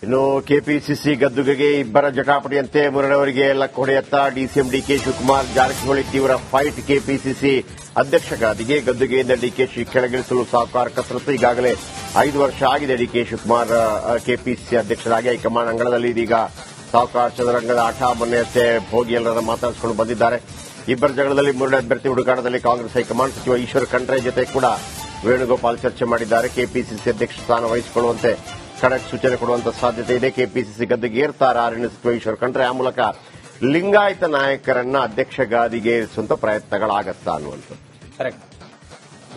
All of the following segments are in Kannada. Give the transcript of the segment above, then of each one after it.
ಇನ್ನು ಕೆಪಿಸಿಸಿ ಗದ್ದುಗೆಗೆ ಇಬ್ಬರ ಜಟಾಪಟಿಯಂತೆ ಮುರಳವರಿಗೆ ಲಕ್ ಹೊಡೆಯತ್ತ ಡಿಸಿಎಂ ಡಿಕೆ ಶಿವಕುಮಾರ್ ಜಾರಕಿಹೊಳಿ ತೀವ್ರ ಫೈಟ್. ಕೆಪಿಸಿಸಿ ಅಧ್ಯಕ್ಷ ಗಾದಿಗೆ ಗದ್ದುಗೆಯಿಂದ ಡಿಕೆಶಿ ಕೆಳಗಿಳಿಸಲು ಸಾಹುಕಾರ ಕಸರತ್ತು. ಈಗಾಗಲೇ 5 ವರ್ಷ ಆಗಿದೆ ಡಿಕೆ ಶಿವಕುಮಾರ್ ಕೆಪಿಸಿಸಿ ಅಧ್ಯಕ್ಷರಾಗಿ. ಹೈಕಮಾಂಡ್ ಅಂಗಳದಲ್ಲಿ ಇದೀಗ ಸಾಹುಕಾರ ಚದುರಂಗದ ಆಟ. ಮೊನ್ನೆಯಷ್ಟೇ ಹೋಗಿ ಎಲ್ಲರನ್ನ ಮಾತಾಡಿಸಿಕೊಂಡು ಬಂದಿದ್ದಾರೆ. ಇಬ್ಬರ ಜಗಳದಲ್ಲಿ ಮುರಳಿ ಅಭ್ಯರ್ಥಿ ಹುಡುಕಾಟದಲ್ಲಿ ಕಾಂಗ್ರೆಸ್ ಹೈಕಮಾಂಡ್ ಸಚಿವ ಈಶ್ವರ್ ಖಂಡ್ರೆ ಜೊತೆ ಕೂಡ ವೇಣುಗೋಪಾಲ್ ಚರ್ಚೆ ಮಾಡಿದ್ದಾರೆ. ಕೆಪಿಸಿಸಿ ಅಧ್ಯಕ್ಷ ಸ್ಥಾನ ವಹಿಸಿಕೊಳ್ಳುವಂತೆ ಖಡಕ್ ಸೂಚನೆ ಕೊಡುವಂತ ಸಾಧ್ಯತೆ ಇದೆ. ಕೆಪಿಸಿಸಿ ಗದ್ದುಗೆ ಏರ್ತಾರ ಅರಣ್ಯ ಸಚಿವ ಈಶ್ವರ್ ಖಂಡ್ರೆ. ಆ ಮೂಲಕ ಲಿಂಗಾಯತ ನಾಯಕರನ್ನ ಅಧ್ಯಕ್ಷ ಗಾದಿಗೆ ಏರಿಸುವಂತ ಪ್ರಯತ್ನಗಳಾಗತ್ತಾ ಅನ್ನುವಂಥದ್ದು.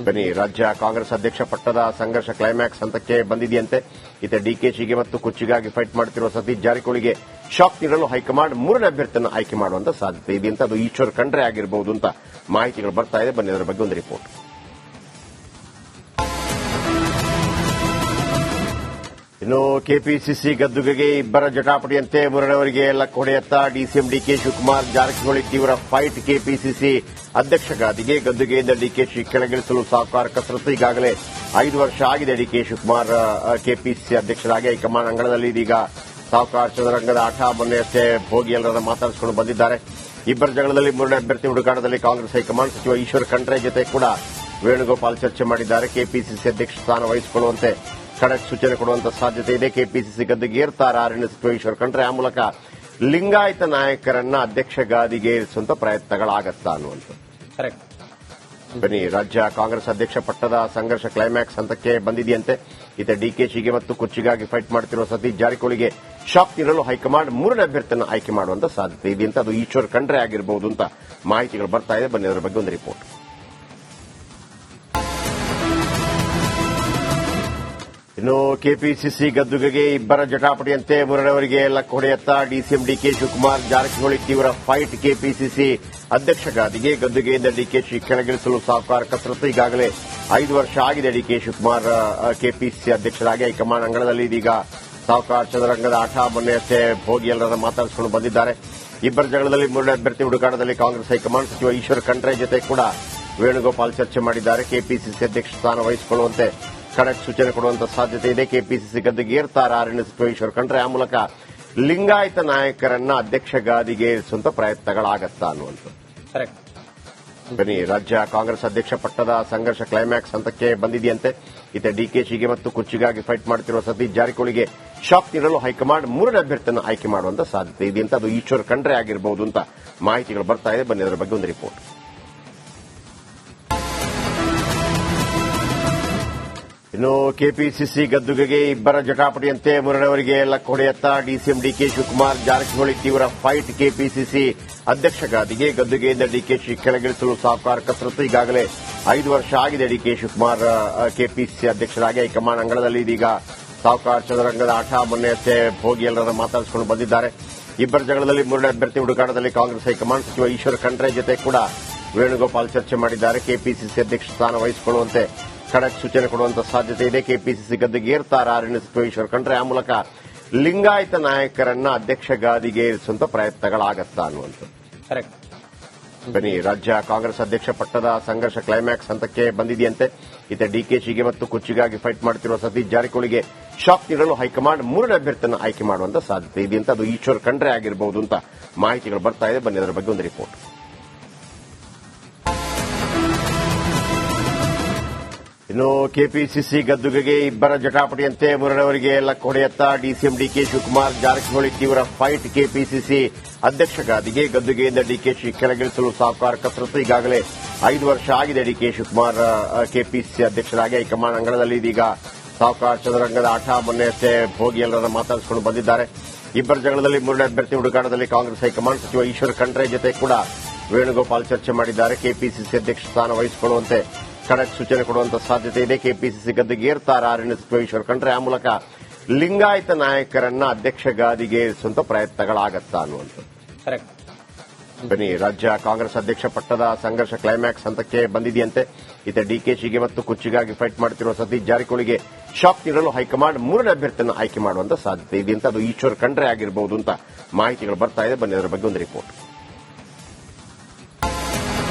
ಬನ್ನಿ, ರಾಜ್ಯ ಕಾಂಗ್ರೆಸ್ ಅಧ್ಯಕ್ಷ ಪಟ್ಟದ ಸಂಘರ್ಷ ಕ್ಲೈಮ್ಯಾಕ್ಸ್ ಹಂತಕ್ಕೆ ಬಂದಿದೆಯಂತೆ. ಇತ ಡಿಕೆಶಿಗೆ ಮತ್ತು ಕುರ್ಚಿಗಾಗಿ ಫೈಟ್ ಮಾಡುತ್ತಿರುವ ಸತೀಶ್ ಜಾರಕಿಹೊಳಿಗೆ ಶಾಕ್ ನೀಡಲು ಹೈಕಮಾಂಡ್ 3ನೇ ಅಭ್ಯರ್ಥಿಯನ್ನು ಆಯ್ಕೆ ಮಾಡುವಂತ ಸಾಧ್ಯತೆ ಇದೆ ಅಂತ. ಅದು ಈಶ್ವರ್ ಖಂಡ್ರೆ ಆಗಿರಬಹುದು ಅಂತ ಮಾಹಿತಿಗಳು ಬರ್ತಾ ಇದೆ. ಬನ್ನಿ, ಅದರ ಬಗ್ಗೆ ಒಂದು ರಿಪೋರ್ಟ್. ಇನ್ನು ಕೆಪಿಸಿಸಿ ಗದ್ದುಗೆಗೆ ಇಬ್ಬರ ಜಟಾಪಟಿಯಂತೆ ಮುರಳವರಿಗೆ ಲಕ್ ಹೊಡೆಯತ್ತ ಡಿಸಿಎಂ ಡಿಕೆ ಶಿವಕುಮಾರ್ ಜಾರಕಿಹೊಳಿ ತೀವ್ರ ಫೈಟ್. ಕೆಪಿಸಿಸಿ ಅಧ್ಯಕ್ಷ ಗಾದಿಗೆ ಗದ್ದುಗೆಯಿಂದ ಡಿಕೆಶಿ ಕೆಳಗಿಳಿಸಲು ಸಾಹುಕಾರ ಕಸರತ್ತು. ಈಗಾಗಲೇ 5 ವರ್ಷ ಆಗಿದೆ ಡಿಕೆ ಶಿವಕುಮಾರ್ ಕೆಪಿಸಿಸಿ ಅಧ್ಯಕ್ಷರಾಗಿ. ಹೈಕಮಾಂಡ್ ಅಂಗಳದಲ್ಲಿ ಇದೀಗ ಸಾಹುಕಾರ ಚದುರಂಗದ ಆಟ. ಮೊನ್ನೆಯಷ್ಟೇ ಹೋಗಿ ಎಲ್ಲರನ್ನ ಮಾತಾಡಿಸಿಕೊಂಡು ಬಂದಿದ್ದಾರೆ. ಇಬ್ಬರ ಜಗಳದಲ್ಲಿ ಮುರಳಿ ಅಭ್ಯರ್ಥಿ ಹುಡುಕಾಟದಲ್ಲಿ ಕಾಂಗ್ರೆಸ್ ಹೈಕಮಾಂಡ್ ಸಚಿವ ಈಶ್ವರ್ ಖಂಡ್ರೆ ಜೊತೆ ಕೂಡ ವೇಣುಗೋಪಾಲ್ ಚರ್ಚೆ ಮಾಡಿದ್ದಾರೆ. ಕೆಪಿಸಿಸಿ ಅಧ್ಯಕ್ಷ ಸ್ಥಾನ ವಹಿಸಿಕೊಳ್ಳುವಂತೆ ಖಡಕ್ ಸೂಚನೆ ಕೊಡುವಂತ ಸಾಧ್ಯತೆ ಇದೆ. ಕೆಪಿಸಿಸಿ ಗದ್ದುಗೆ ಏರ್ತಾರ ಅರಣ್ಯ ಸಚಿವ ಈಶ್ವರ್ ಖಂಡ್ರೆ. ಆ ಮೂಲಕ ಲಿಂಗಾಯತ ನಾಯಕರನ್ನ ಅಧ್ಯಕ್ಷ ಗಾದಿಗೆ ಏರಿಸುವಂತ ಪ್ರಯತ್ನಗಳಾಗತ್ತಾ ಅನ್ನುವಂಥದ್ದು. ಬನ್ನಿ, ರಾಜ್ಯ ಕಾಂಗ್ರೆಸ್ ಅಧ್ಯಕ್ಷ ಪಟ್ಟದ ಸಂಘರ್ಷ ಕ್ಲೈಮ್ಯಾಕ್ಸ್ ಹಂತಕ್ಕೆ ಬಂದಿದೆಯಂತೆ. ಇತ ಡಿಕೆಶಿಗೆ ಮತ್ತು ಕುರ್ಚಿಗಾಗಿ ಫೈಟ್ ಮಾಡುತ್ತಿರುವ ಸತೀಶ್ ಜಾರಕಿಹೊಳಿಗೆ ಶಾಕ್ ನೀಡಲು ಹೈಕಮಾಂಡ್ 3ನೇ ಅಭ್ಯರ್ಥಿಯನ್ನು ಆಯ್ಕೆ ಮಾಡುವಂತ ಸಾಧ್ಯತೆ ಇದೆ ಅಂತ. ಅದು ಈಶ್ವರ್ ಖಂಡ್ರೆ ಆಗಿರಬಹುದು ಅಂತ ಮಾಹಿತಿಗಳು ಬರ್ತಾ ಇದೆ. ಬನ್ನಿ, ಅದರ ಬಗ್ಗೆ ಒಂದು ರಿಪೋರ್ಟ್. ಇನ್ನು ಕೆಪಿಸಿಸಿ ಗದ್ದುಗೆಗೆ ಇಬ್ಬರ ಜಟಾಪಟಿಯಂತೆ ಮುರಳವರಿಗೆ ಲಕ್ ಹೊಡೆಯತ್ತ ಡಿಸಿಎಂ ಡಿಕೆ ಶಿವಕುಮಾರ್ ಜಾರಕಿಹೊಳಿ ತೀವ್ರ ಫೈಟ್. ಕೆಪಿಸಿಸಿ ಅಧ್ಯಕ್ಷ ಗಾದಿಗೆ ಗದ್ದುಗೆಯಿಂದ ಡಿಕೆಶಿ ಕೆಳಗಿಳಿಸಲು ಸಾಹುಕಾರ ಕಸರತ್ತು. ಈಗಾಗಲೇ 5 ವರ್ಷ ಆಗಿದೆ ಡಿಕೆ ಶಿವಕುಮಾರ್ ಕೆಪಿಸಿಸಿ ಅಧ್ಯಕ್ಷರಾಗಿ. ಹೈಕಮಾಂಡ್ ಅಂಗಳದಲ್ಲಿ ಇದೀಗ ಸಾಹುಕಾರ ಚದುರಂಗದ ಆಟ. ಮೊನ್ನೆಯಷ್ಟೇ ಹೋಗಿ ಎಲ್ಲರನ್ನ ಮಾತಾಡಿಸಿಕೊಂಡು ಬಂದಿದ್ದಾರೆ. ಇಬ್ಬರ ಜಗಳದಲ್ಲಿ ಮುರಳಿ ಅಭ್ಯರ್ಥಿ ಹುಡುಕಾಟದಲ್ಲಿ ಕಾಂಗ್ರೆಸ್ ಹೈಕಮಾಂಡ್ ಸಚಿವ ಈಶ್ವರ್ ಖಂಡ್ರೆ ಜೊತೆ ಕೂಡ ವೇಣುಗೋಪಾಲ್ ಚರ್ಚೆ ಮಾಡಿದ್ದಾರೆ. ಕೆಪಿಸಿಸಿ ಅಧ್ಯಕ್ಷ ಸ್ಥಾನ ವಹಿಸಿಕೊಳ್ಳುವಂತೆ ಖಡಕ್ ಸೂಚನೆ ಕೊಡುವಂತ ಸಾಧ್ಯತೆ ಇದೆ. ಕೆಪಿಸಿಸಿ ಗದ್ದುಗೆ ಏರ್ತಾರ ಅರಣ್ಯ ಸಚಿವ ಈಶ್ವರ್ ಖಂಡ್ರೆ. ಆ ಮೂಲಕ ಲಿಂಗಾಯತ ನಾಯಕರನ್ನ ಅಧ್ಯಕ್ಷ ಗಾದಿಗೆ ಏರಿಸುವಂತ ಪ್ರಯತ್ನಗಳಾಗತ್ತಾ ಅನ್ನುವಂಥದ್ದು. ಬನ್ನಿ, ರಾಜ್ಯ ಕಾಂಗ್ರೆಸ್ ಅಧ್ಯಕ್ಷ ಪಟ್ಟದ ಸಂಘರ್ಷ ಕ್ಲೈಮ್ಯಾಕ್ಸ್ ಹಂತಕ್ಕೆ ಬಂದಿದೆಯಂತೆ. ಇತ ಡಿಕೆಶಿಗೆ ಮತ್ತು ಕುರ್ಚಿಗಾಗಿ ಫೈಟ್ ಮಾಡುತ್ತಿರುವ ಸತೀಶ್ ಜಾರಕಿಹೊಳಿಗೆ ಶಾಕ್ ನೀಡಲು ಹೈಕಮಾಂಡ್ 3ನೇ ಅಭ್ಯರ್ಥಿಯನ್ನು ಆಯ್ಕೆ ಮಾಡುವಂತ ಸಾಧ್ಯತೆ ಇದೆ ಅಂತ. ಅದು ಈಶ್ವರ್ ಖಂಡ್ರೆ ಆಗಿರಬಹುದು ಅಂತ ಮಾಹಿತಿಗಳು ಬರ್ತಾ ಇದೆ. ಬನ್ನಿ, ಅದರ ಬಗ್ಗೆ ಒಂದು ರಿಪೋರ್ಟ್. ಇನ್ನು ಕೆಪಿಸಿಸಿ ಗದ್ದುಗೆಗೆ ಇಬ್ಬರ ಜಟಾಪಟಿಯಂತೆ ಮುರಳವರಿಗೆ ಲಕ್ ಹೊಡೆಯತ್ತ ಡಿಸಿಎಂ ಡಿಕೆ ಶಿವಕುಮಾರ್ ಜಾರಕಿಹೊಳಿ ತೀವ್ರ ಫೈಟ್. ಕೆಪಿಸಿಸಿ ಅಧ್ಯಕ್ಷ ಗಾದಿಗೆ ಗದ್ದುಗೆಯಿಂದ ಡಿಕೆಶಿ ಕೆಳಗಿಳಿಸಲು ಸಾಹುಕಾರ ಕಸರತ್ತು. ಈಗಾಗಲೇ 5 ವರ್ಷ ಆಗಿದೆ ಡಿಕೆ ಶಿವಕುಮಾರ್ ಕೆಪಿಸಿಸಿ ಅಧ್ಯಕ್ಷರಾಗಿ. ಹೈಕಮಾಂಡ್ ಅಂಗಳದಲ್ಲಿ ಇದೀಗ ಸಾಹುಕಾರ ಚದುರಂಗದ ಆಟ. ಮೊನ್ನೆಯಷ್ಟೇ ಹೋಗಿ ಎಲ್ಲರನ್ನ ಮಾತಾಡಿಸಿಕೊಂಡು ಬಂದಿದ್ದಾರೆ. ಇಬ್ಬರ ಜಗಳದಲ್ಲಿ ಮುರಳಿ ಅಭ್ಯರ್ಥಿ ಹುಡುಕಾಟದಲ್ಲಿ ಕಾಂಗ್ರೆಸ್ ಹೈಕಮಾಂಡ್ ಸಚಿವ ಈಶ್ವರ್ ಖಂಡ್ರೆ ಜೊತೆ ಕೂಡ ವೇಣುಗೋಪಾಲ್ ಚರ್ಚೆ ಮಾಡಿದ್ದಾರೆ. ಕೆಪಿಸಿಸಿ ಅಧ್ಯಕ್ಷ ಸ್ಥಾನ ವಹಿಸಿಕೊಳ್ಳುವಂತೆ ಖಡಕ್ ಸೂಚನೆ ಕೊಡುವಂತ ಸಾಧ್ಯತೆ ಇದೆ. ಕೆಪಿಸಿಸಿ ಗದ್ದುಗೆ ಏರ್ತಾರ ಅರಣ್ಯ ಸಚಿವ ಈಶ್ವರ್ ಖಂಡ್ರೆ. ಆ ಮೂಲಕ ಲಿಂಗಾಯತ ನಾಯಕರನ್ನ ಅಧ್ಯಕ್ಷ ಗಾದಿಗೆ ಏರಿಸುವಂತ ಪ್ರಯತ್ನಗಳಾಗತ್ತಾ ಅನ್ನುವಂಥದ್ದು. ಬನ್ನಿ, ರಾಜ್ಯ ಕಾಂಗ್ರೆಸ್ ಅಧ್ಯಕ್ಷ ಪಟ್ಟದ ಸಂಘರ್ಷ ಕ್ಲೈಮ್ಯಾಕ್ಸ್ ಹಂತಕ್ಕೆ ಬಂದಿದೆಯಂತೆ. ಇತ ಡಿಕೆಶಿಗೆ ಮತ್ತು ಕುರ್ಚಿಗಾಗಿ ಫೈಟ್ ಮಾಡುತ್ತಿರುವ ಸತೀಶ್ ಜಾರಕಿಹೊಳಿಗೆ ಶಾಕ್ ನೀಡಲು ಹೈಕಮಾಂಡ್ 3ನೇ ಅಭ್ಯರ್ಥಿಯನ್ನು ಆಯ್ಕೆ ಮಾಡುವಂತ ಸಾಧ್ಯತೆ ಇದೆ ಅಂತ. ಅದು ಈಶ್ವರ್ ಖಂಡ್ರೆ ಆಗಿರಬಹುದು ಅಂತ ಮಾಹಿತಿಗಳು ಬರ್ತಾ ಇದೆ. ಬನ್ನಿ, ಅದರ ಬಗ್ಗೆ ಒಂದು ರಿಪೋರ್ಟ್. ಇನ್ನು ಕೆಪಿಸಿಸಿ ಗದ್ದುಗೆಗೆ ಇಬ್ಬರ ಜಟಾಪಟಿಯಂತೆ ಮುರಳವರಿಗೆ ಲಕ್ ಹೊಡೆಯತ್ತ ಡಿಸಿಎಂ ಡಿಕೆ ಶಿವಕುಮಾರ್ ಜಾರಕಿಹೊಳಿ ತೀವ್ರ ಫೈಟ್. ಕೆಪಿಸಿಸಿ ಅಧ್ಯಕ್ಷ ಗಾದಿಗೆ ಗದ್ದುಗೆಯಿಂದ ಡಿಕೆಶಿ ಕೆಳಗಿಳಿಸಲು ಸಾಹುಕಾರ ಕಸರತ್ತು. ಈಗಾಗಲೇ 5 ವರ್ಷ ಆಗಿದೆ ಡಿಕೆ ಶಿವಕುಮಾರ್ ಕೆಪಿಸಿಸಿ ಅಧ್ಯಕ್ಷರಾಗಿ. ಹೈಕಮಾಂಡ್ ಅಂಗಳದಲ್ಲಿ ಇದೀಗ ಸಾಹುಕಾರ ಚದುರಂಗದ ಆಟ. ಮೊನ್ನೆಯಷ್ಟೇ ಹೋಗಿ ಎಲ್ಲರನ್ನ ಮಾತಾಡಿಸಿಕೊಂಡು ಬಂದಿದ್ದಾರೆ. ಇಬ್ಬರ ಜಗಳದಲ್ಲಿ ಮುರಳಿ ಅಭ್ಯರ್ಥಿ ಹುಡುಕಾಟದಲ್ಲಿ ಕಾಂಗ್ರೆಸ್ ಹೈಕಮಾಂಡ್ ಸಚಿವ ಈಶ್ವರ್ ಖಂಡ್ರೆ ಜೊತೆ ಕೂಡ ವೇಣುಗೋಪಾಲ್ ಚರ್ಚೆ ಮಾಡಿದ್ದಾರೆ. ಕೆಪಿಸಿಸಿ ಅಧ್ಯಕ್ಷ ಸ್ಥಾನ ವಹಿಸಿಕೊಳ್ಳುವಂತೆ ಖಡಕ್ ಸೂಚನೆ ಕೊಡುವಂತ ಸಾಧ್ಯತೆ ಇದೆ. ಕೆಪಿಸಿಸಿ ಗದ್ದುಗೆ ಏರ್ತಾರ ಅರಣ್ಯ ಸಚಿವ ಈಶ್ವರ್ ಖಂಡ್ರೆ. ಆ ಮೂಲಕ ಲಿಂಗಾಯತ ನಾಯಕರನ್ನ ಅಧ್ಯಕ್ಷ ಗಾದಿಗೆ ಏರಿಸುವಂತ ಪ್ರಯತ್ನಗಳಾಗತ್ತಾ ಅನ್ನುವಂಥದ್ದು. ಬನ್ನಿ, ರಾಜ್ಯ ಕಾಂಗ್ರೆಸ್ ಅಧ್ಯಕ್ಷ ಪಟ್ಟದ ಸಂಘರ್ಷ ಕ್ಲೈಮ್ಯಾಕ್ಸ್ ಹಂತಕ್ಕೆ ಬಂದಿದೆಯಂತೆ. ಇತ ಡಿಕೆಶಿಗೆ ಮತ್ತು ಕುರ್ಚಿಗಾಗಿ ಫೈಟ್ ಮಾಡುತ್ತಿರುವ ಸತೀಶ್ ಜಾರಕಿಹೊಳಿಗೆ ಶಾಕ್ ನೀಡಲು ಹೈಕಮಾಂಡ್ 3ನೇ ಅಭ್ಯರ್ಥಿಯನ್ನು ಆಯ್ಕೆ ಮಾಡುವಂತ ಸಾಧ್ಯತೆ ಇದೆ ಅಂತ. ಅದು ಈಶ್ವರ್ ಖಂಡ್ರೆ ಆಗಿರಬಹುದು ಅಂತ ಮಾಹಿತಿಗಳು ಬರ್ತಾ ಇದೆ. ಬನ್ನಿ, ಅದರ ಬಗ್ಗೆ ಒಂದು ರಿಪೋರ್ಟ್.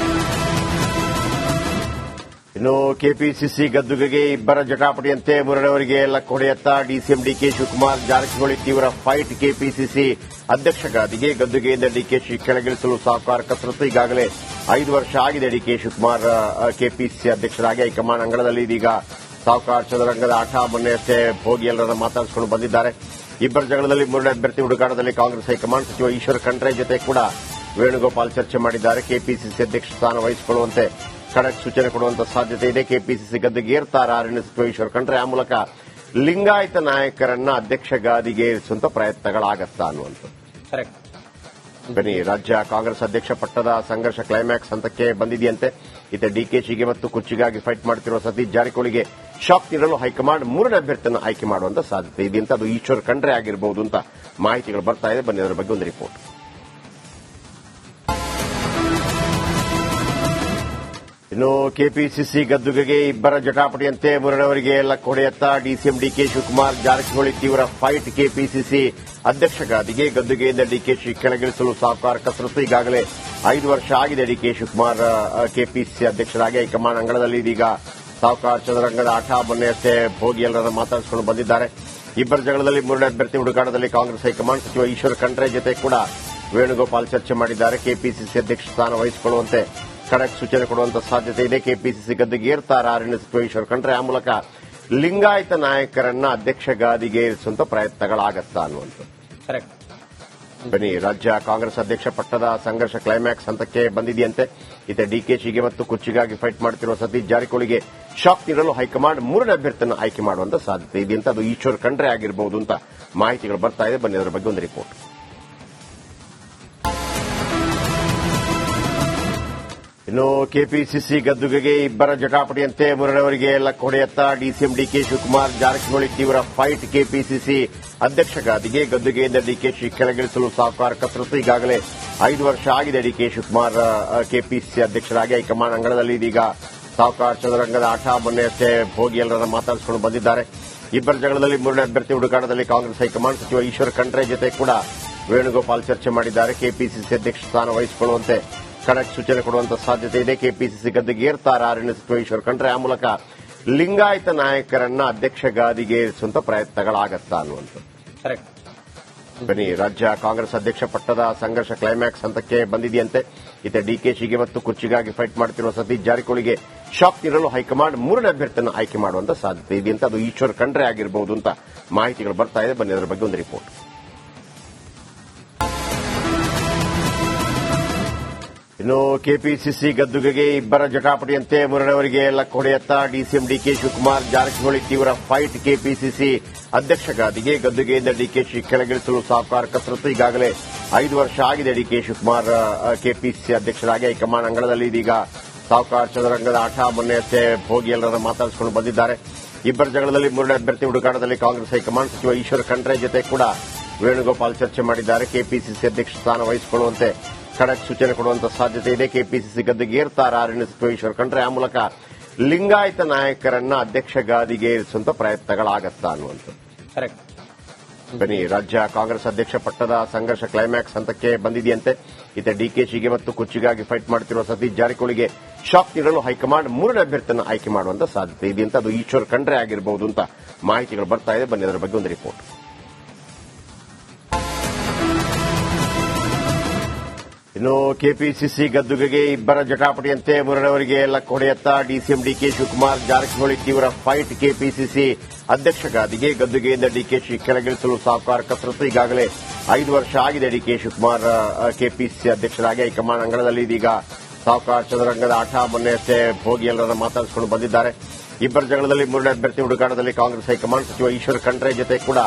ಇನ್ನು ಕೆಪಿಸಿಸಿ ಗದ್ದುಗೆಗೆ ಇಬ್ಬರ ಜಟಾಪಟಿಯಂತೆ ಮುರಳವರಿಗೆ ಲಕ್ ಹೊಡೆಯತ್ತ ಡಿಸಿಎಂ ಡಿಕೆ ಶಿವಕುಮಾರ್ ಜಾರಕಿಹೊಳಿ ತೀವ್ರ ಫೈಟ್ ಕೆಪಿಸಿಸಿ ಅಧ್ಯಕ್ಷ ಗಾದಿಗೆ ಗದ್ದುಗೆಯಿಂದ ಡಿಕೆಶಿ ಕೆಳಗಿಳಿಸಲು ಸಾಹುಕಾರ ಕಸರತ್ತು. ಈಗಾಗಲೇ 5 ವರ್ಷ ಆಗಿದೆ ಡಿಕೆ ಶಿವಕುಮಾರ್ ಕೆಪಿಸಿಸಿ ಅಧ್ಯಕ್ಷರಾಗಿ ಹೈಕಮಾಂಡ್ ಅಂಗಳದಲ್ಲಿ. ಇದೀಗ ಸಾಹುಕಾರ ಚದುರಂಗದ ಆಟ. ಮೊನ್ನೆಯಷ್ಟೇ ಹೋಗಿ ಎಲ್ಲರನ್ನ ಮಾತಾಡಿಸಿಕೊಂಡು ಬಂದಿದ್ದಾರೆ. ಇಬ್ಬರ ಜಗಳದಲ್ಲಿ ಮೂರನೇ ಅಭ್ಯರ್ಥಿ ಹುಡುಕಾಟದಲ್ಲಿ ಕಾಂಗ್ರೆಸ್ ಹೈಕಮಾಂಡ್ ಸಚಿವ ಈಶ್ವರ್ ಖಂಡ್ರೆ ಜೊತೆ ಕೂಡ ವೇಣುಗೋಪಾಲ್ ಚರ್ಚೆ ಮಾಡಿದ್ದಾರೆ. ಕೆಪಿಸಿಸಿ ಅಧ್ಯಕ್ಷ ಸ್ಥಾನ ವಹಿಸಿಕೊಳ್ಳುವಂತೆ ಖಡಕ್ ಸೂಚನೆ ಕೊಡುವಂತ ಸಾಧ್ಯತೆ ಇದೆ. ಕೆಪಿಸಿಸಿ ಗದ್ದುಗೆ ಏರ್ತಾರ ಅರಣ್ಯ ಸಚಿವ ಈಶ್ವರ್ ಖಂಡ್ರೆ. ಆ ಮೂಲಕ ಲಿಂಗಾಯತ ನಾಯಕರನ್ನ ಅಧ್ಯಕ್ಷ ಗಾದಿಗೆ ಇರಿಸುವಂತ ಪ್ರಯತ್ನಗಳಾಗತ್ತಾ ಅನ್ನುವಂಥದ್ದು. ಬನ್ನಿ, ರಾಜ್ಯ ಕಾಂಗ್ರೆಸ್ ಅಧ್ಯಕ್ಷ ಪಟ್ಟದ ಸಂಘರ್ಷ ಕ್ಲೈಮ್ಯಾಕ್ಸ್ ಹಂತಕ್ಕೆ ಬಂದಿದೆಯಂತೆ. ಇತ್ತ ಡಿಕೆಶಿಗೆ ಮತ್ತು ಕುರ್ಚಿಗಾಗಿ ಫೈಟ್ ಮಾಡುತ್ತಿರುವ ಸತೀಶ್ ಜಾರಕಿಹೊಳಿಗೆ ಶಾಕ್ ನೀಡಲು ಹೈಕಮಾಂಡ್ ಮೂರನೇ ಅಭ್ಯರ್ಥಿಯನ್ನು ಆಯ್ಕೆ ಮಾಡುವಂತ ಸಾಧ್ಯತೆ ಇದೆ ಅಂತ. ಅದು ಈಶ್ವರ್ ಖಂಡ್ರೆ ಆಗಿರಬಹುದು ಅಂತ ಮಾಹಿತಿಗಳು ಬರ್ತಾ ಇದೆ. ಬನ್ನಿ, ಅದರ ಬಗ್ಗೆ ಒಂದು ರಿಪೋರ್ಟ್. ಇನ್ನು ಕೆಪಿಸಿಸಿ ಗದ್ದುಗೆಗೆ ಇಬ್ಬರ ಜಟಾಪಟಿಯಂತೆ ಮುರಳವರಿಗೆ ಲಕ್ ಹೊಡೆಯತ್ತ ಡಿಸಿಎಂ ಡಿಕೆ ಶಿವಕುಮಾರ್ ಜಾರಕಿಹೊಳಿ ತೀವ್ರ ಫೈಟ್ ಕೆಪಿಸಿಸಿ ಅಧ್ಯಕ್ಷ ಗಾದಿಗೆ ಗದ್ದುಗೆಯಿಂದ ಡಿಕೆಶಿ ಕೆಳಗಿಳಿಸಲು ಸಾಹುಕಾರ ಕಸರತ್ತು. ಈಗಾಗಲೇ 5 ವರ್ಷ ಆಗಿದೆ ಡಿಕೆ ಶಿವಕುಮಾರ್ ಕೆಪಿಸಿಸಿ ಅಧ್ಯಕ್ಷರಾಗಿ ಹೈಕಮಾಂಡ್ ಅಂಗಳದಲ್ಲಿ. ಇದೀಗ ಸಾಹುಕಾರ ಚದುರಂಗದ ಆಟ. ಮೊನ್ನೆಯಷ್ಟೇ ಹೋಗಿ ಎಲ್ಲರನ್ನ ಮಾತಾಡಿಸಿಕೊಂಡು ಬಂದಿದ್ದಾರೆ. ಇಬ್ಬರ ಜಗಳದಲ್ಲಿ ಮೂರನೇ ಅಭ್ಯರ್ಥಿ ಹುಡುಕಾಟದಲ್ಲಿ ಕಾಂಗ್ರೆಸ್ ಹೈಕಮಾಂಡ್ ಸಚಿವ ಈಶ್ವರ್ ಖಂಡ್ರೆ ಜೊತೆ ಕೂಡ ವೇಣುಗೋಪಾಲ್ ಚರ್ಚೆ ಮಾಡಿದ್ದಾರೆ. ಕೆಪಿಸಿಸಿ ಅಧ್ಯಕ್ಷ ಸ್ಥಾನ ವಹಿಸಿಕೊಳ್ಳುವಂತೆ ಖಡಕ್ ಸೂಚನೆ ಕೊಡುವಂತ ಸಾಧ್ಯತೆ ಇದೆ. ಕೆಪಿಸಿಸಿ ಗದ್ದುಗೆ ಏರ್ತಾರ ಅರಣ್ಯ ಸಚಿವ ಈಶ್ವರ್ ಖಂಡ್ರೆ. ಆ ಮೂಲಕ ಲಿಂಗಾಯತ ನಾಯಕರನ್ನ ಅಧ್ಯಕ್ಷ ಗಾದಿಗೆ ಇರಿಸುವಂತ ಪ್ರಯತ್ನಗಳಾಗತ್ತಾ ಅನ್ನುವಂಥದ್ದು. ಬನ್ನಿ, ರಾಜ್ಯ ಕಾಂಗ್ರೆಸ್ ಅಧ್ಯಕ್ಷ ಪಟ್ಟದ ಸಂಘರ್ಷ ಕ್ಲೈಮ್ಯಾಕ್ಸ್ ಹಂತಕ್ಕೆ ಬಂದಿದೆಯಂತೆ. ಇತ್ತ ಡಿಕೆಶಿಗೆ ಮತ್ತು ಕುರ್ಚಿಗಾಗಿ ಫೈಟ್ ಮಾಡುತ್ತಿರುವ ಸತೀಶ್ ಜಾರಕಿಹೊಳಿಗೆ ಶಾಕ್ ನೀಡಲು ಹೈಕಮಾಂಡ್ ಮೂರನೇ ಅಭ್ಯರ್ಥಿಯನ್ನು ಆಯ್ಕೆ ಮಾಡುವಂತ ಸಾಧ್ಯತೆ ಇದೆ ಅಂತ. ಅದು ಈಶ್ವರ್ ಖಂಡ್ರೆ ಆಗಿರಬಹುದು ಅಂತ ಮಾಹಿತಿಗಳು ಬರ್ತಾ ಇದೆ. ಬನ್ನಿ, ಅದರ ಬಗ್ಗೆ ಒಂದು ರಿಪೋರ್ಟ್. ಇನ್ನು ಕೆಪಿಸಿಸಿ ಗದ್ದುಗೆಗೆ ಇಬ್ಬರ ಜಟಾಪಟಿಯಂತೆ ಮುರಳವರಿಗೆ ಲಕ್ ಹೊಡೆಯತ್ತ ಡಿಸಿಎಂ ಡಿಕೆ ಶಿವಕುಮಾರ್ ಜಾರಕಿಹೊಳಿ ತೀವ್ರ ಫೈಟ್ ಕೆಪಿಸಿಸಿ ಅಧ್ಯಕ್ಷ ಗಾದಿಗೆ ಗದ್ದುಗೆಯಿಂದ ಡಿಕೆಶಿ ಕೆಳಗಿಳಿಸಲು ಸಾಹುಕಾರ ಕಸರತ್ತು. ಈಗಾಗಲೇ 5 ವರ್ಷ ಆಗಿದೆ ಡಿಕೆ ಶಿವಕುಮಾರ್ ಕೆಪಿಸಿಸಿ ಅಧ್ಯಕ್ಷರಾಗಿ ಹೈಕಮಾಂಡ್ ಅಂಗಳದಲ್ಲಿ. ಇದೀಗ ಸಾಹುಕಾರ ಚದುರಂಗದ ಆಟ. ಮೊನ್ನೆಯಷ್ಟೇ ಹೋಗಿ ಎಲ್ಲರನ್ನ ಮಾತಾಡಿಸಿಕೊಂಡು ಬಂದಿದ್ದಾರೆ. ಇಬ್ಬರ ಜಗಳದಲ್ಲಿ ಮೂರನೇ ಅಭ್ಯರ್ಥಿ ಹುಡುಕಾಟದಲ್ಲಿ ಕಾಂಗ್ರೆಸ್ ಹೈಕಮಾಂಡ್ ಸಚಿವ ಈಶ್ವರ್ ಖಂಡ್ರೆ ಜೊತೆ ಕೂಡ ವೇಣುಗೋಪಾಲ್ ಚರ್ಚೆ ಮಾಡಿದ್ದಾರೆ. ಕೆಪಿಸಿಸಿ ಅಧ್ಯಕ್ಷ ಸ್ಥಾನ ವಹಿಸಿಕೊಳ್ಳುವಂತೆ ಖಡಕ್ ಸೂಚನೆ ಕೊಡುವಂತ ಸಾಧ್ಯತೆ ಇದೆ. ಕೆಪಿಸಿಸಿ ಗದ್ದುಗೆ ಏರ್ತಾರ ಅರಣ್ಯ ಸಚಿವ ಈಶ್ವರ್ ಖಂಡ್ರೆ. ಆ ಮೂಲಕ ಲಿಂಗಾಯತ ನಾಯಕರನ್ನ ಅಧ್ಯಕ್ಷ ಗಾದಿಗೆ ಇರಿಸುವಂತ ಪ್ರಯತ್ನಗಳಾಗತ್ತಾ ಅನ್ನುವಂಥದ್ದು. ಬನ್ನಿ, ರಾಜ್ಯ ಕಾಂಗ್ರೆಸ್ ಅಧ್ಯಕ್ಷ ಪಟ್ಟದ ಸಂಘರ್ಷ ಕ್ಲೈಮ್ಯಾಕ್ಸ್ ಹಂತಕ್ಕೆ ಬಂದಿದೆಯಂತೆ. ಇತ್ತ ಡಿಕೆಶಿಗೆ ಮತ್ತು ಕುರ್ಚಿಗಾಗಿ ಫೈಟ್ ಮಾಡುತ್ತಿರುವ ಸತೀಶ್ ಜಾರಕಿಹೊಳಿಗೆ ಶಾಕ್ ನೀಡಲು ಹೈಕಮಾಂಡ್ ಮೂರನೇ ಅಭ್ಯರ್ಥಿಯನ್ನು ಆಯ್ಕೆ ಮಾಡುವಂತ ಸಾಧ್ಯತೆ ಇದೆ ಅಂತ. ಅದು ಈಶ್ವರ್ ಖಂಡ್ರೆ ಆಗಿರಬಹುದು ಅಂತ ಮಾಹಿತಿಗಳು ಬರ್ತಾ ಇದೆ. ಬನ್ನಿ, ಅದರ ಬಗ್ಗೆ ಒಂದು ರಿಪೋರ್ಟ್. ಇನ್ನು ಕೆಪಿಸಿಸಿ ಗದ್ದುಗೆಗೆ ಇಬ್ಬರ ಜಟಾಪಟಿಯಂತೆ ಮುರಳವರಿಗೆ ಲಕ್ ಹೊಡೆಯತ್ತ ಡಿಸಿಎಂ ಡಿಕೆ ಶಿವಕುಮಾರ್ ಜಾರಕಿಹೊಳಿ ತೀವ್ರ ಫೈಟ್ ಕೆಪಿಸಿಸಿ ಅಧ್ಯಕ್ಷ ಗಾದಿಗೆ ಗದ್ದುಗೆಯಿಂದ ಡಿಕೆಶಿ ಕೆಳಗಿಳಿಸಲು ಸಾಹುಕಾರ ಕಸರತ್ತು. ಈಗಾಗಲೇ 5 ವರ್ಷ ಆಗಿದೆ ಡಿಕೆ ಶಿವಕುಮಾರ್ ಕೆಪಿಸಿಸಿ ಅಧ್ಯಕ್ಷರಾಗಿ ಹೈಕಮಾಂಡ್ ಅಂಗಳದಲ್ಲಿ. ಇದೀಗ ಸಾಹುಕಾರ ಚದುರಂಗದ ಆಟ. ಮೊನ್ನೆಯಷ್ಟೇ ಹೋಗಿ ಎಲ್ಲರನ್ನ ಮಾತಾಡಿಸಿಕೊಂಡು ಬಂದಿದ್ದಾರೆ. ಇಬ್ಬರ ಜಗಳದಲ್ಲಿ ಮೂರನೇ ಅಭ್ಯರ್ಥಿ ಹುಡುಕಾಟದಲ್ಲಿ ಕಾಂಗ್ರೆಸ್ ಹೈಕಮಾಂಡ್ ಸಚಿವ ಈಶ್ವರ್ ಖಂಡ್ರೆ ಜೊತೆ ಕೂಡ ವೇಣುಗೋಪಾಲ್ ಚರ್ಚೆ ಮಾಡಿದ್ದಾರೆ. ಕೆಪಿಸಿಸಿ ಅಧ್ಯಕ್ಷ ಸ್ಥಾನ ವಹಿಸಿಕೊಳ್ಳುವಂತೆ ಖಡಕ್ ಸೂಚನೆ ಕೊಡುವಂತ ಸಾಧ್ಯತೆ ಇದೆ. ಕೆಪಿಸಿಸಿ ಗದ್ದುಗೆ ಏರ್ತಾರ ಅರಣ್ಯ ಸಚಿವ ಈಶ್ವರ್ ಖಂಡ್ರೆ. ಆ ಮೂಲಕ ಲಿಂಗಾಯತ ನಾಯಕರನ್ನ ಅಧ್ಯಕ್ಷ ಗಾದಿಗೆ ಇರಿಸುವಂತ ಪ್ರಯತ್ನಗಳಾಗತ್ತಾ ಅನ್ನುವಂಥದ್ದು. ಬನ್ನಿ, ರಾಜ್ಯ ಕಾಂಗ್ರೆಸ್ ಅಧ್ಯಕ್ಷ ಪಟ್ಟದ ಸಂಘರ್ಷ ಕ್ಲೈಮ್ಯಾಕ್ಸ್ ಹಂತಕ್ಕೆ ಬಂದಿದೆಯಂತೆ. ಇತ್ತ ಡಿಕೆಶಿಗೆ ಮತ್ತು ಕುರ್ಚಿಗಾಗಿ ಫೈಟ್ ಮಾಡುತ್ತಿರುವ ಸತೀಶ್ ಜಾರಕಿಹೊಳಿಗೆ ಶಾಕ್ ನೀಡಲು ಹೈಕಮಾಂಡ್ ಮೂರನೇ ಅಭ್ಯರ್ಥಿಯನ್ನು ಆಯ್ಕೆ ಮಾಡುವಂತ ಸಾಧ್ಯತೆ ಇದೆ ಅಂತ. ಅದು ಈಶ್ವರ್ ಖಂಡ್ರೆ ಆಗಿರಬಹುದು ಅಂತ ಮಾಹಿತಿಗಳು ಬರ್ತಾ ಇದೆ. ಬನ್ನಿ, ಅದರ ಬಗ್ಗೆ ಒಂದು ರಿಪೋರ್ಟ್. ಇನ್ನು ಕೆಪಿಸಿಸಿ ಗದ್ದುಗೆಗೆ ಇಬ್ಬರ ಜಟಾಪಟಿಯಂತೆ ಮುರಳವರಿಗೆ ಲಕ್ ಹೊಡೆಯತ್ತ ಡಿಸಿಎಂ ಡಿಕೆ ಶಿವಕುಮಾರ್ ಜಾರಕಿಹೊಳಿ ತೀವ್ರ ಫೈಟ್ ಕೆಪಿಸಿಸಿ ಅಧ್ಯಕ್ಷ ಗಾದಿಗೆ ಗದ್ದುಗೆಯಿಂದ ಡಿಕೆಶಿ ಕೆಳಗಿಳಿಸಲು ಸಾಹುಕಾರ ಕಸರತ್ತು. ಈಗಾಗಲೇ 5 ವರ್ಷ ಆಗಿದೆ ಡಿಕೆ ಶಿವಕುಮಾರ್ ಕೆಪಿಸಿಸಿ ಅಧ್ಯಕ್ಷರಾಗಿ ಹೈಕಮಾಂಡ್ ಅಂಗಳದಲ್ಲಿ. ಇದೀಗ ಸಾಹುಕಾರ ಚದುರಂಗದ ಆಟ. ಮೊನ್ನೆಯಷ್ಟೇ ಹೋಗಿ ಎಲ್ಲರನ್ನ ಮಾತಾಡಿಸಿಕೊಂಡು ಬಂದಿದ್ದಾರೆ. ಇಬ್ಬರ ಜಗಳದಲ್ಲಿ ಮೂರನೇ ಅಭ್ಯರ್ಥಿ ಹುಡುಕಾಟದಲ್ಲಿ ಕಾಂಗ್ರೆಸ್ ಹೈಕಮಾಂಡ್ ಸಚಿವ ಈಶ್ವರ್ ಖಂಡ್ರೆ ಜೊತೆ ಕೂಡ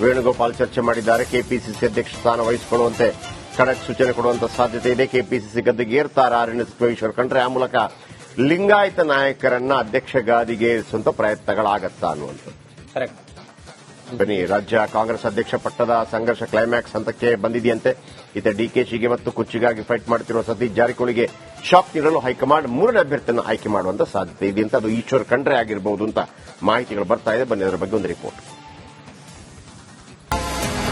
ವೇಣುಗೋಪಾಲ್ ಚರ್ಚೆ ಮಾಡಿದ್ದಾರೆ. ಕೆಪಿಸಿಸಿ ಅಧ್ಯಕ್ಷ ಸ್ಥಾನ ವಹಿಸಿಕೊಳ್ಳುವಂತೆ ಖಡಕ್ ಸೂಚನೆ ಕೊಡುವಂತ ಸಾಧ್ಯತೆ ಇದೆ. ಕೆಪಿಸಿಸಿ ಗದ್ದುಗೆ ಏರ್ತಾರ ಅರಣ್ಯ ಸಚಿವ ಈಶ್ವರ್ ಖಂಡ್ರೆ. ಆ ಮೂಲಕ ಲಿಂಗಾಯತ ನಾಯಕರನ್ನ ಅಧ್ಯಕ್ಷ ಗಾದಿಗೆ ಇರಿಸುವಂತ ಪ್ರಯತ್ನಗಳಾಗತ್ತಾ ಅನ್ನುವಂಥದ್ದು. ಬನ್ನಿ, ರಾಜ್ಯ ಕಾಂಗ್ರೆಸ್ ಅಧ್ಯಕ್ಷ ಪಟ್ಟದ ಸಂಘರ್ಷ ಕ್ಲೈಮ್ಯಾಕ್ಸ್ ಹಂತಕ್ಕೆ ಬಂದಿದೆಯಂತೆ. ಇತ್ತ ಡಿಕೆಶಿಗೆ ಮತ್ತು ಕುರ್ಚಿಗಾಗಿ ಫೈಟ್ ಮಾಡುತ್ತಿರುವ ಸತೀಶ್ ಜಾರಕಿಹೊಳಿಗೆ ಶಾಕ್ ನೀಡಲು ಹೈಕಮಾಂಡ್ ಮೂರನೇ ಅಭ್ಯರ್ಥಿಯನ್ನು ಆಯ್ಕೆ ಮಾಡುವಂತ ಸಾಧ್ಯತೆ ಇದೆ ಅಂತ. ಅದು ಈಶ್ವರ್ ಖಂಡ್ರೆ ಆಗಿರಬಹುದು ಅಂತ ಮಾಹಿತಿಗಳು ಬರ್ತಾ ಇದೆ. ಬನ್ನಿ, ಅದರ ಬಗ್ಗೆ ಒಂದು ರಿಪೋರ್ಟ್.